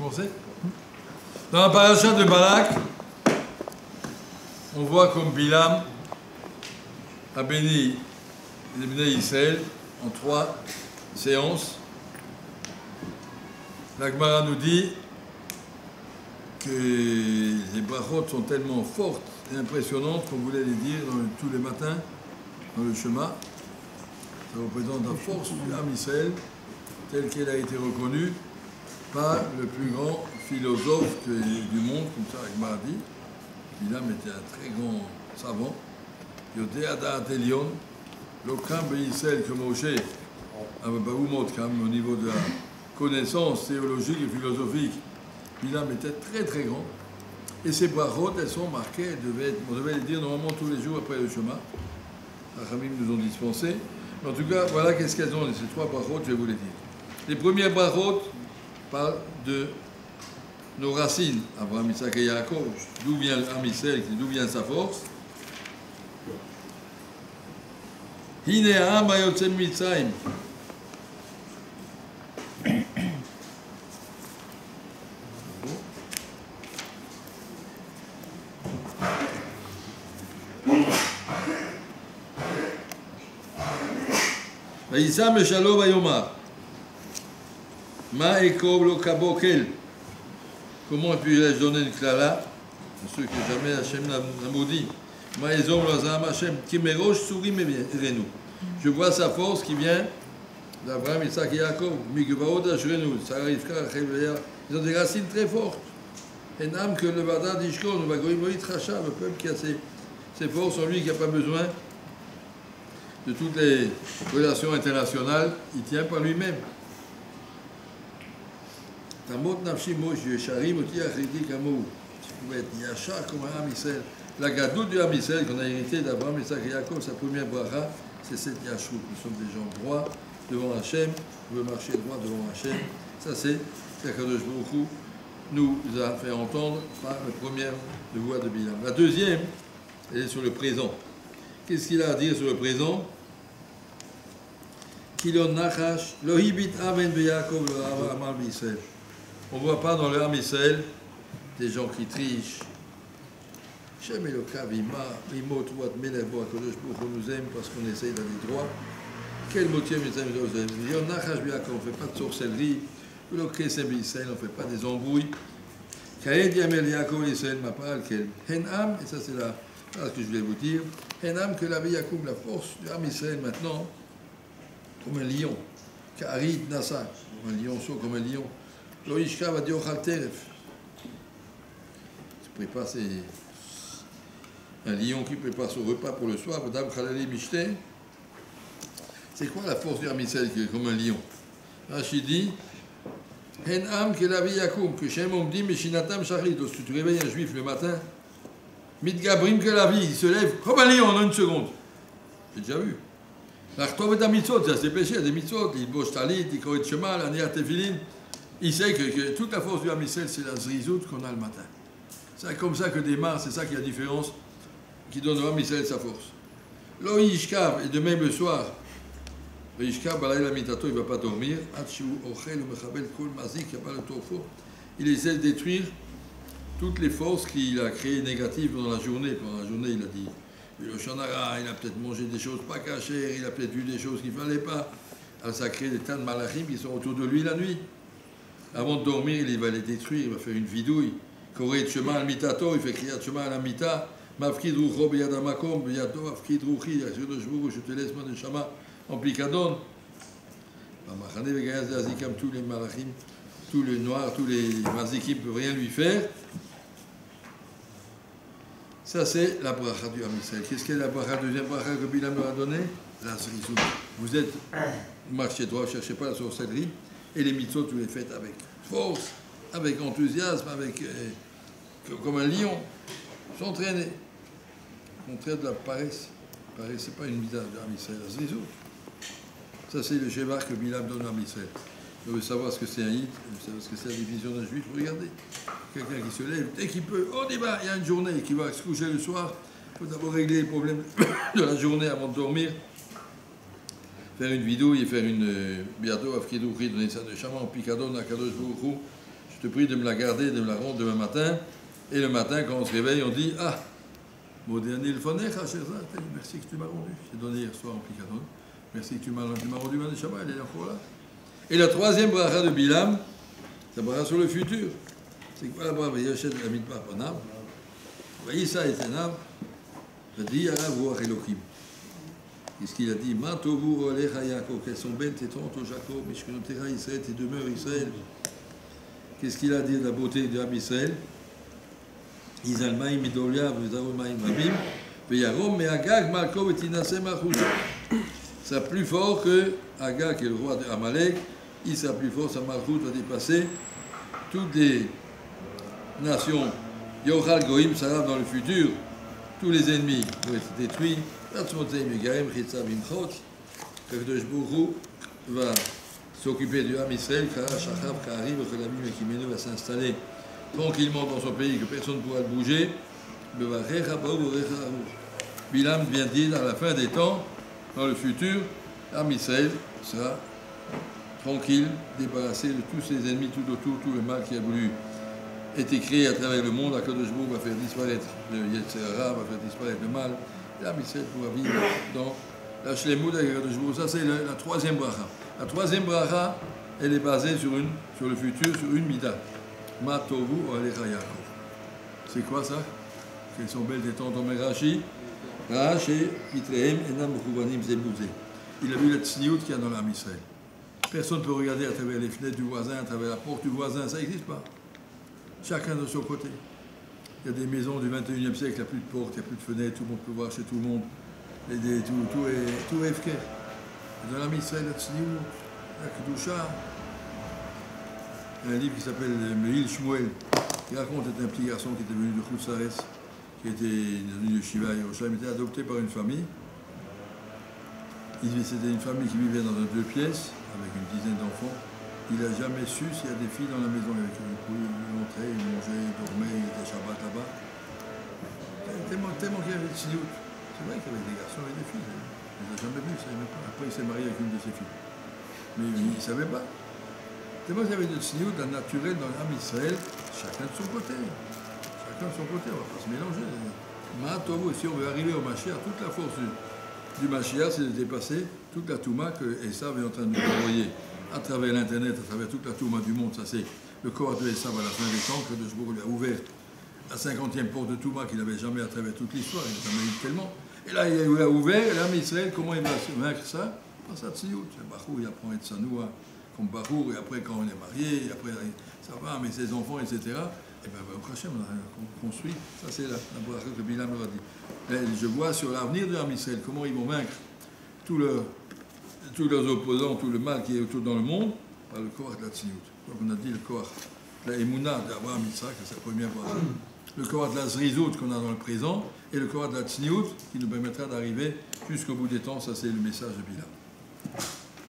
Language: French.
Commencer. Dans la paracha de Balak, on voit comme Bilam a béni les Bnei Israël en 3 séances. La Gemara nous dit que les brachot sont tellement fortes et impressionnantes qu'on voulait les dire tous les matins dans le Shema. Ça représente la force du Am Israël telle qu'elle a été reconnue par le plus grand philosophe du monde, comme ça la Gemara dit. Bilam était un très grand savant. Yodé Adat Elion, l'Okam Israël que Moshe au niveau de la connaissance théologique et philosophique, Bilam était très très grand. Et ces brachot, elles sont marquées, on devait les dire normalement tous les jours après le Shema. Les Rachamim nous ont dispensé. Mais en tout cas, voilà qu'est-ce qu'elles ont, ces 3 brachot, je vais vous les dire. Les premières brachot parlent de nos racines, Abraham, Isaac et Yaakov, d'où vient l'Am Israël, d'où vient sa force. Hine ha'am hayotze mitzrayim. וישם בשלום ויאמר מה אקרוב לו כבוקל. Comment puis-je donner une klala à ceux que jamais Hachem n'a maudit. Ma ezom lo azam Hachem ki merosh surim erenu. Je vois sa force qui vient d'Abraham, Isaac et Yaakov. Migvaot ashrenu, Sarah, Rivka, Rachel, Léa. Ils ont des racines très fortes. Et n'âme que le Vada d'Ishkon, le Vagoim Loït Racha, le peuple qui a ses forces en lui, qui n'a pas besoin de toutes les relations internationales, il tient par lui-même. Tamot nafshi mosh yesharim oti achiti kamou. Tu pouvais être yachar comme un Am Israël. La gadoute du Am Israël qu'on a hérité d'Abraham, Isaac et Yaakov, sa première bracha, c'est cette yachrout. Nous sommes des gens droits devant Hachem, on veut marcher droit devant Hachem. Ça c'est ce qu'Akadosh Baruch Hu nous a fait entendre par la première voix de Bilam. La deuxième, elle est sur le présent. Qu'est-ce qu'il a à dire sur le présent? Kilon nachash, lo hibit aven beYaakov lo amal b'Israël. On ne voit pas dans le Am Israël des gens qui trichent. Shem Elokav ima, imot wat melech bo HaKadosh Baruch Hu nous aime parce qu'on essaye d'aller droit. Quel motif nous aime? Kilon nachash beYaakov, on ne fait pas de sorcellerie. Lo kesem b'Israël, on ne fait pas des embrouilles. Kaed yamel Yaakov Israël ma parole quel. Hen Am, et ça c'est là ce que je voulais vous dire. Hen Am que la vie Yaakov, la force du Am Israël maintenant, comme un lion. Karit Nassa, un lionceau comme un lion. Loïshka va dire au Teref. Tu prépares un lion qui prépare son repas pour le soir, Madame Khalali Mishte. C'est quoi la force du Am Israël qui est comme un lion? Rachid dit Hen Am que la vie Yakoum, que Shem on dit Meshinatam Shachrit. Lorsque tu réveilles un juif le matin, Midgabrim que la vie, il se lève comme un lion en une seconde. J'ai déjà vu. L'artov est un mitzvot, c'est péché, il y a des mitzvot, il bosse talit, il corrige chemal, il y a tefilin. Il sait que toute la force du Am Israël, c'est la zrizout qu'on a le matin. C'est comme ça que démarre, c'est ça qui est la différence, qui donne au Am Israël sa force. Lo yishkav, et de même le soir, le yishkav, balayla mitato, il ne va pas dormir, atshu ochel ou mechabel kol mazik, il n'y a pas le tofo. Il essaie de détruire toutes les forces qu'il a créées négatives pendant la journée. Pendant la journée, il a dit le Shonara, il a peut-être mangé des choses pas cachées, il a peut-être vu des choses qu'il ne fallait pas. Alors ça crée des tas de malachim qui sont autour de lui la nuit. Avant de dormir, il va les détruire, il va faire une vidouille. Koré Tchema al mitato, il fait crier Tchema al mita. Mafkid rucho biyadamakom, biyado afkid ruchi, je te laisse mon neshama en plicadon. Machane vegayaz azikam, tous les malachim, tous les noirs, tous les mazikim ne peuvent rien lui faire. Ça, c'est la bracha du Am Israël. Qu'est-ce qu'est la bracha? Deuxième bracha que Bilam nous a donné? La zrizout. Vous êtes marché droit, ne cherchez pas la sorcellerie. Et les mitzvot, vous les faites avec force, avec enthousiasme, avec, comme un lion. S'entraîner. Contraire de la paresse. La paresse, ce n'est pas une mitzvah de Am Israël, la zrizout. Ça, c'est le schéma que Bilam donne à Am Israël. Vous voulez savoir ce que c'est un hit, vous savez ce que c'est la division d'un juif, regardez. Quelqu'un qui se lève, dès qu'il peut, on y va, il y a une journée qui va se coucher le soir, il faut d'abord régler les problèmes de la journée avant de dormir. Faire une vidéo et faire une biado afkidouchi, donner ça de chaman, picadon, akadosh bourou, je te prie de me la garder, de me la rendre demain matin. Et le matin, quand on se réveille, on dit, ah, mon dernier merci que tu m'as rendu. J'ai donné hier soir en Picardon. Merci que tu m'as rendu ma Neshama, elle est encore là. Et la troisième bracha de Bilam, c'est la bracha sur le futur. C'est quoi la bracha? Yachet la mitbar panam. Vaïssa et Tenam. Dit Arav Ruach Elohim. Qu'est-ce qu'il a dit? Matovu Olecha Yaakov. Quelles sont belles tes tentes, au Jacob, Mishkenotera Israël, tes demeures Israël. Qu'est-ce qu'il a dit de la beauté de l'âme Israël? Izalmaïm Midolia, Vizaromaïm Rabim. Veyarom, mais Agag, Malkov et Tinasem Achoucha. Ça plus fort que Agag, qui est le roi d'Amalek. Il sera plus fort, sa Malchout va dépasser toutes les nations. Yochal Goïm, ça arrive dans le futur. Tous les ennemis vont être détruits. Kadosh Baruch va s'occuper du Ham Israël, qui va s'installer tranquillement dans son pays, que personne ne pourra le bouger. Bilam vient dire à la fin des temps, dans le futur, Ham Israël sera tranquille, débarrassé de tous ses ennemis tout autour, tout le mal qui a voulu été créé à travers le monde. Kadosh Baruch va faire disparaître le Yetzer Hara, va faire disparaître le mal. Et Ham Israël pourra vivre dans la Shlemut avec Kadosh Baruch. Ça, c'est la troisième bracha. La troisième bracha, elle est basée sur le futur, sur une mida. Ma tovu alecha Yaakov. C'est quoi ça? Quelles sont belles des temps dans Rashi. Rashi, Pitrehem, Enam, Rouvanim, Zebouze. Il a vu la tsniout qu'il y a dans l'Am Israël. Personne ne peut regarder à travers les fenêtres du voisin, à travers la porte du voisin, ça n'existe pas. Chacun de son côté. Il y a des maisons du 21e siècle, il n'y a plus de porte, il n'y a plus de fenêtres, tout le monde peut voir chez tout le monde. Et tout est efker. Dans l'Am Israël, la tsniout, la kedusha. Il y a un livre qui s'appelle Mehil Shmuel, qui raconte un petit garçon qui était venu de Khoutsares, qui était venu de Shiva et Yerushalayim, était adopté par une famille. C'était une famille qui vivait dans 2 pièces, avec une dizaine d'enfants. Il n'a jamais su s'il y a des filles dans la maison avec qui il entrait, il mangeait, il dormait, il était Shabbat là-bas. Tellement qu'il y avait de Tzniut. C'est vrai qu'il y avait des garçons et des filles. Il ne les a jamais vus, il ne savait même pas. Après, il s'est marié avec une de ses filles. Mais il ne savait pas. Tellement qu'il y avait de Tzniut, d'un naturel dans l'âme Israël, chacun de son côté. Chacun de son côté, on ne va pas se mélanger. Ma'atovu, si on veut arriver au Mashiach, toute la force du Mashiach, c'est de dépasser toute la Touma que Esav est en train de nous envoyer à travers l'Internet, à travers toute la Touma du monde. Ça, c'est le corps de Esav à la fin des temps, que Kadosh Baruch Hu a ouvert la 50e porte de Touma qu'il n'avait jamais à travers toute l'histoire. Il n'a jamais eu tellement. Et là, il a ouvert, et l'âme Israël, comment il va vaincre ça? Dans sa tziout. Bachour, il apprend à être sanoua comme Bachour, et après, quand on est marié, et après, ça va, mais ses enfants, etc. Et bien, au Hachem, on a construit. Ça, c'est la bracha que Bilam leur a dit. Et je vois sur l'avenir de l'âme Israël, comment ils vont vaincre tous leurs opposants, tout le mal qui est autour dans le monde, par le Korach de la Tzniut. Donc on a dit le Korach de la Emouna d'Abraham Yitzhak, c'est sa première bracha. Le Korach de la Zrizout qu'on a dans le présent, et le Korach de la Tzniut qui nous permettra d'arriver jusqu'au bout des temps. Ça, c'est le message de Bilam.